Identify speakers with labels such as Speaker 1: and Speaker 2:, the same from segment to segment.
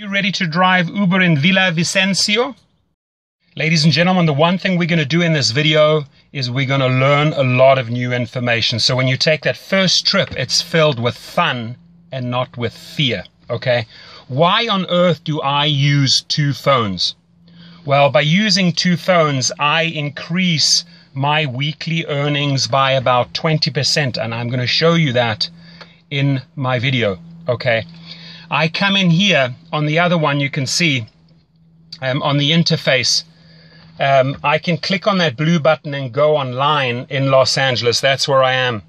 Speaker 1: You ready to drive Uber in Villavicencio? Ladies and gentlemen, the one thing we're going to do in this video is we're going to learn a lot of new information. So when you take that first trip, it's filled with fun and not with fear, okay? Why on earth do I use two phones? Well, by using two phones, I increase my weekly earnings by about 20%, and I'm going to show you that in my video, okay? I come in here, on the other one you can see, on the interface, I can click on that blue button and go online in Los Angeles. That's where I am.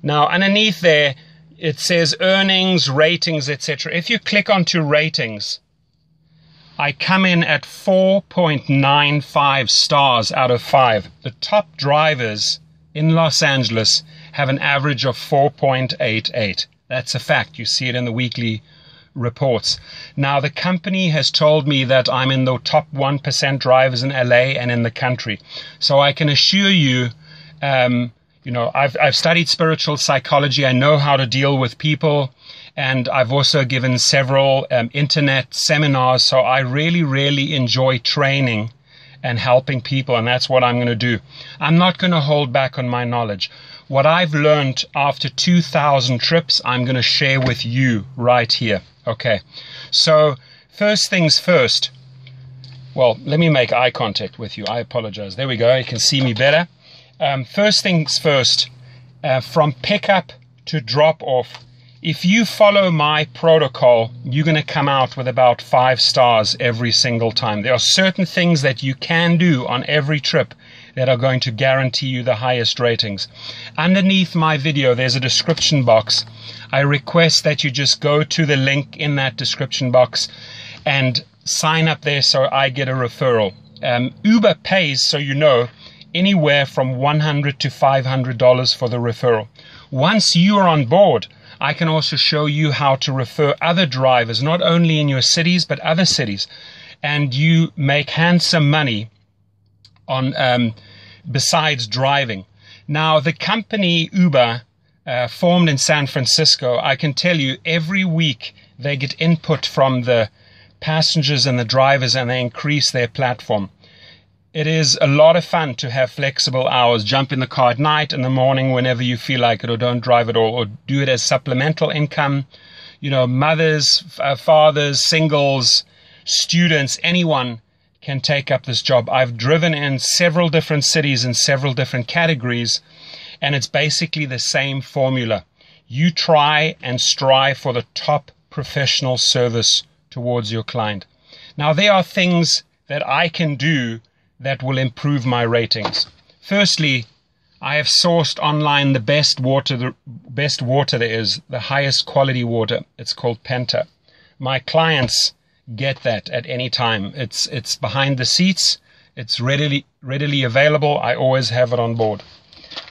Speaker 1: Now, underneath there, it says earnings, ratings, etc. If you click onto ratings, I come in at 4.95 stars out of 5. The top drivers in Los Angeles have an average of 4.88. That's a fact. You see it in the weekly reports. Now, the company has told me that I'm in the top 1% drivers in LA and in the country. So I can assure you, I've studied spiritual psychology. I know how to deal with people. And I've also given several internet seminars. So I really, really enjoy training and helping people. And that's what I'm going to do. I'm not going to hold back on my knowledge. What I've learned after 2,000 trips, I'm going to share with you right here. Okay, so first things first. Well, let me make eye contact with you. I apologize. There we go. You can see me better. First things first, from pickup to drop off, if you follow my protocol, you're going to come out with about 5 stars every single time. There are certain things that you can do on every trip that are going to guarantee you the highest ratings. Underneath my video, there's a description box. I request that you just go to the link in that description box and sign up there so I get a referral. Uber pays, so you know, anywhere from $100 to $500 for the referral. Once you are on board, I can also show you how to refer other drivers, not only in your cities, but other cities. And you make handsome money on besides driving. Now, the company Uber, formed in San Francisco, I can tell you every week they get input from the passengers and the drivers, and they increase their platform. It is a lot of fun to have flexible hours. Jump in the car at night, in the morning, whenever you feel like it, or don't drive at all, or do it as supplemental income. You know, mothers, fathers, singles, students, anyone can take up this job. I've driven in several different cities in several different categories, and it's basically the same formula. You try and strive for the top professional service towards your client. Now, there are things that I can do that will improve my ratings. Firstly, I have sourced online the best water there is, the highest quality water. It's called Penta. My clients get that at any time. It's behind the seats. It's readily available. I always have it on board.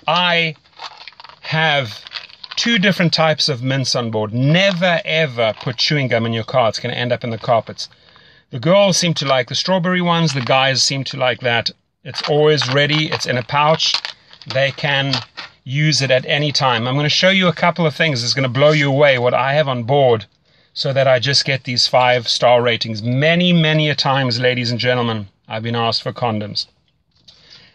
Speaker 1: I have 2 different types of mints on board. Never ever put chewing gum in your car. It's going to end up in the carpets. The girls seem to like the strawberry ones. The guys seem to like that. It's always ready. It's in a pouch. They can use it at any time. I'm going to show you a couple of things. It's going to blow you away what I have on board, so that I just get these 5-star ratings. Many, many a times, ladies and gentlemen, I've been asked for condoms.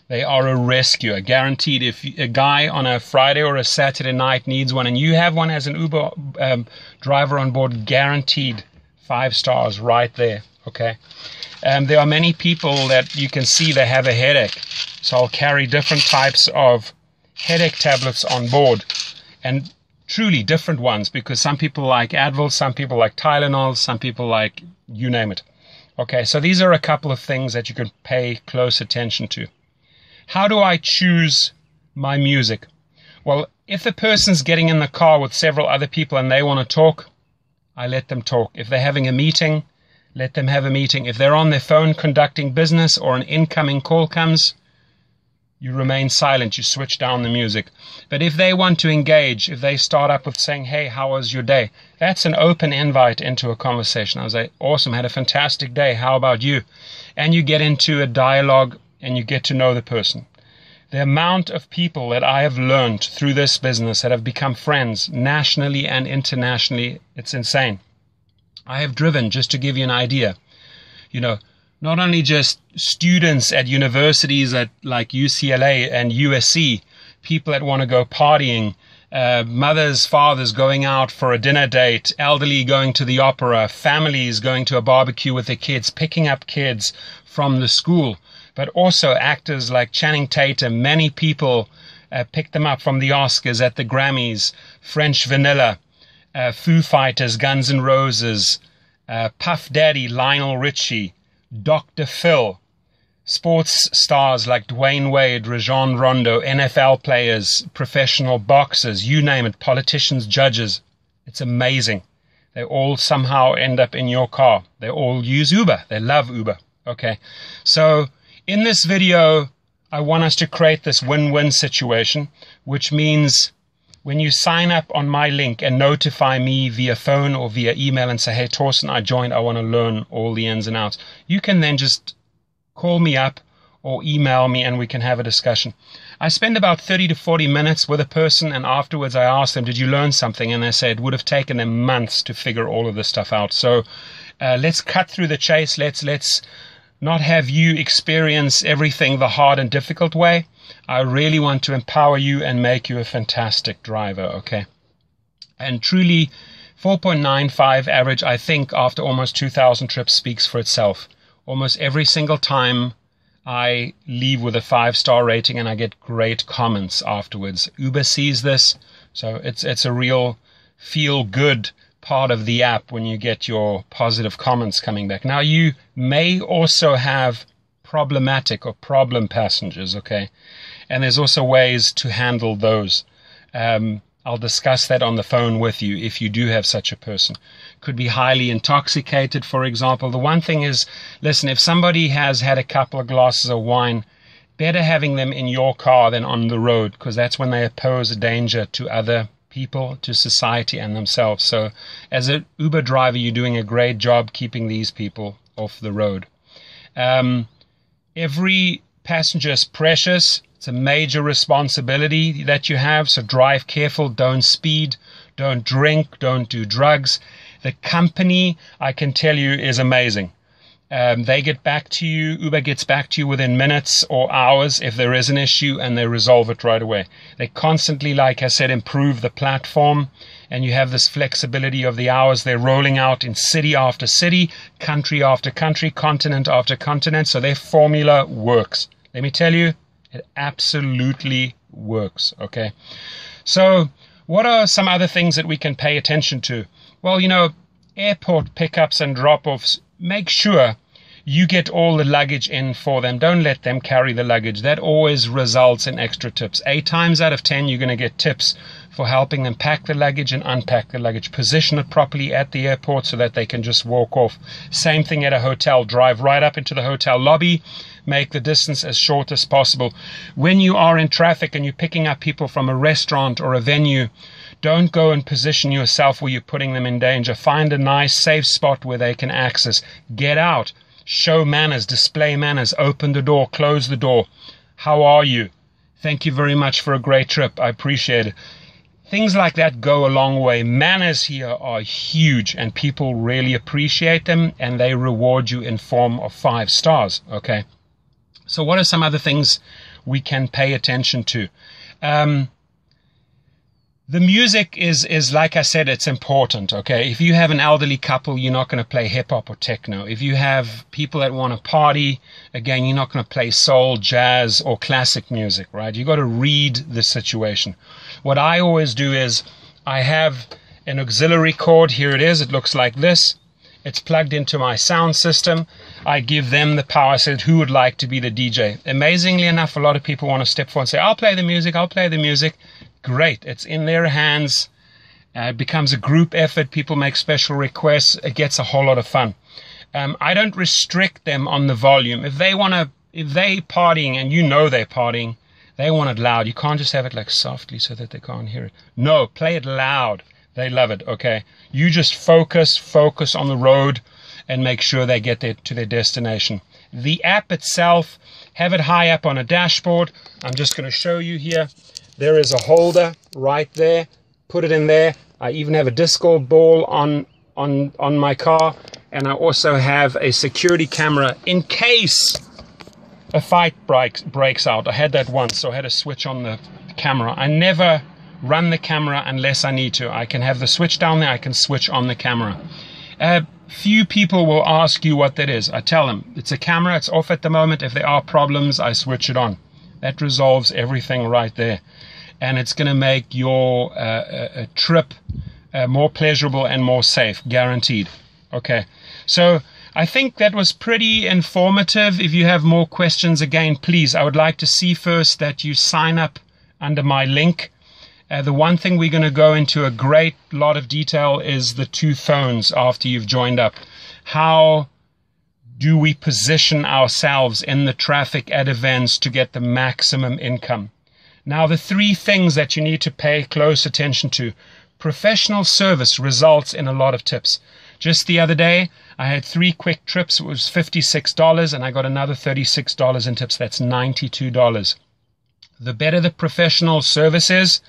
Speaker 1: They are a rescue, guaranteed. If a guy on a Friday or a Saturday night needs one, and you have one as an Uber driver on board, guaranteed 5 stars right there, okay? There are many people that you can see they have a headache. So I'll carry different types of headache tablets on board, and truly different ones, because some people like Advil, some people like Tylenol, some people like you name it. Okay, so these are a couple of things that you can pay close attention to. How do I choose my music? Well, if the person's getting in the car with several other people and they want to talk, I let them talk. If they're having a meeting, let them have a meeting. If they're on their phone conducting business or an incoming call comes, you remain silent, you switch down the music. But if they want to engage, if they start up with saying, hey, how was your day? That's an open invite into a conversation. I was like, awesome, had a fantastic day. How about you? And you get into a dialogue and you get to know the person. The amount of people that I have learned through this business that have become friends nationally and internationally, it's insane. I have driven, just to give you an idea, you know, not only just students at universities at like UCLA and USC, people that want to go partying, mothers, fathers going out for a dinner date, elderly going to the opera, families going to a barbecue with their kids, picking up kids from the school, but also actors like Channing Tatum. Many people picked them up from the Oscars, at the Grammys, French Vanilla, Foo Fighters, Guns N' Roses, Puff Daddy, Lionel Richie, Dr. Phil, sports stars like Dwayne Wade, Rajon Rondo, NFL players, professional boxers, you name it, politicians, judges. It's amazing. They all somehow end up in your car. They all use Uber. They love Uber. Okay. So in this video, I want us to create this win-win situation, which means when you sign up on my link and notify me via phone or via email and say, hey, Torsten, I joined, I want to learn all the ins and outs, you can then just call me up or email me and we can have a discussion. I spend about 30 to 40 minutes with a person, and afterwards I ask them, did you learn something? And they say it would have taken them months to figure all of this stuff out. So let's cut through the chase. Let's not have you experience everything the hard and difficult way. I really want to empower you and make you a fantastic driver, okay? And truly, 4.95 average, I think, after almost 2,000 trips speaks for itself. Almost every single time I leave with a 5-star rating and I get great comments afterwards. Uber sees this, so it's a real feel-good part of the app when you get your positive comments coming back. Now, you may also have problematic or problem passengers, okay? And there's also ways to handle those. I'll discuss that on the phone with you if you do have such a person. Could be highly intoxicated, for example. The one thing is, listen, if somebody has had a couple of glasses of wine, better having them in your car than on the road, because that's when they pose a danger to other people, to society and themselves. So as an Uber driver, you're doing a great job keeping these people off the road. Every passenger is precious. It's a major responsibility that you have, so drive careful, don't speed, don't drink, don't do drugs. The company, I can tell you, is amazing. They get back to you, Uber gets back to you within minutes or hours if there is an issue, and they resolve it right away. They constantly, like I said, improve the platform, and you have this flexibility of the hours they're rolling out in city after city, country after country, continent after continent, so their formula works. Let me tell you, it absolutely works, okay? So what are some other things that we can pay attention to? Well, you know, airport pickups and drop-offs, make sure you get all the luggage in for them. Don't let them carry the luggage. That always results in extra tips. 8 times out of 10, you're going to get tips for helping them pack the luggage and unpack the luggage. Position it properly at the airport so that they can just walk off. Same thing at a hotel. Drive right up into the hotel lobby. Make the distance as short as possible. When you are in traffic and you're picking up people from a restaurant or a venue, don't go and position yourself where you're putting them in danger. Find a nice, safe spot where they can access. Get out. Show manners. Display manners. Open the door. Close the door. How are you? Thank you very much for a great trip. I appreciate it. Things like that go a long way. Manners here are huge, and people really appreciate them, and they reward you in form of 5 stars. Okay. So what are some other things we can pay attention to? The music is, like I said, it's important, okay? If you have an elderly couple, you're not going to play hip-hop or techno. If you have people that want to party, again, you're not going to play soul, jazz, or classic music, right? You've got to read the situation. What I always do is I have an auxiliary cord. Here it is. It looks like this. It's plugged into my sound system. I give them the power. I said, who would like to be the DJ? Amazingly enough, a lot of people want to step forward and say, I'll play the music, I'll play the music. Great. It's in their hands. It becomes a group effort. People make special requests. It gets a whole lot of fun. I don't restrict them on the volume. If they partying and you know they're partying, they want it loud. You can't just have it like softly so that they can't hear it. No, play it loud. They love it, okay? You just focus on the road and make sure they get to their destination. The app itself, have it high up on a dashboard. I'm just going to show you here. There is a holder right there. Put it in there. I even have a disco ball on on my car, and I also have a security camera in case a fight breaks out. I had that once, so I had to switch on the camera. I never run the camera unless I need to. I can have the switch down there, I can switch on the camera. Few people will ask you what that is. I tell them, it's a camera, it's off at the moment. If there are problems, I switch it on. That resolves everything right there. And it's going to make your trip more pleasurable and more safe, guaranteed. Okay, so I think that was pretty informative. If you have more questions, again, please, I would like to see first that you sign up under my link. The one thing we're going to go into a great lot of detail is the 2 phones after you've joined up. How do we position ourselves in the traffic at events to get the maximum income? Now, the 3 things that you need to pay close attention to. Professional service results in a lot of tips. Just the other day, I had 3 quick trips. It was $56, and I got another $36 in tips. That's $92. The better the professional service is,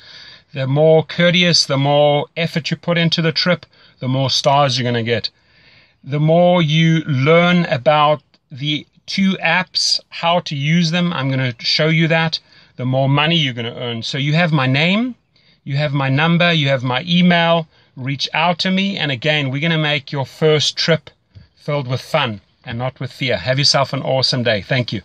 Speaker 1: the more courteous, the more effort you put into the trip, the more stars you're going to get. The more you learn about the 2 apps, how to use them, I'm going to show you that, the more money you're going to earn. So you have my name, you have my number, you have my email. Reach out to me, and again, we're going to make your first trip filled with fun and not with fear. Have yourself an awesome day. Thank you.